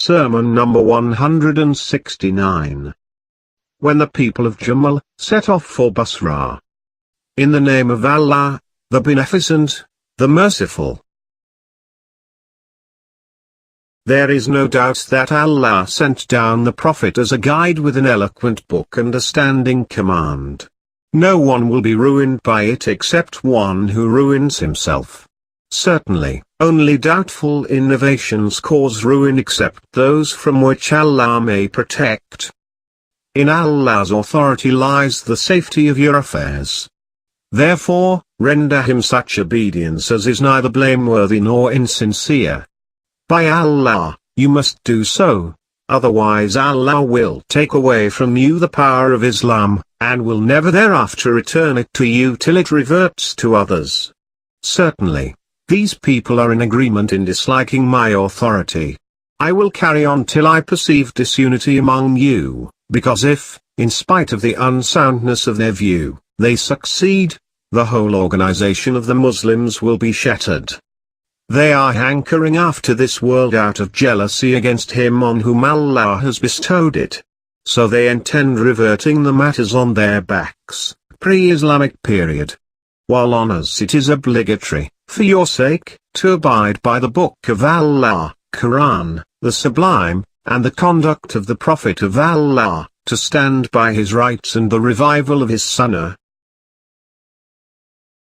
Sermon number 169. When the people of Jamal set off for Basra. In the name of Allah, the Beneficent, the Merciful. There is no doubt that Allah sent down the Prophet as a guide with an eloquent book and a standing command. No one will be ruined by it except one who ruins himself. Certainly, only doubtful innovations cause ruin except those from which Allah may protect. In Allah's authority lies the safety of your affairs. Therefore, render him such obedience as is neither blameworthy nor insincere. By Allah, you must do so, otherwise Allah will take away from you the power of Islam, and will never thereafter return it to you till it reverts to others. Certainly, these people are in agreement in disliking my authority. I will carry on till I perceive disunity among you, because if, in spite of the unsoundness of their view, they succeed, the whole organization of the Muslims will be shattered. They are hankering after this world out of jealousy against him on whom Allah has bestowed it. So they intend reverting the matters on their backs, pre-Islamic period. While on us it is obligatory, for your sake, to abide by the Book of Allah, Quran, the Sublime, and the conduct of the Prophet of Allah, to stand by his rights and the revival of his Sunnah,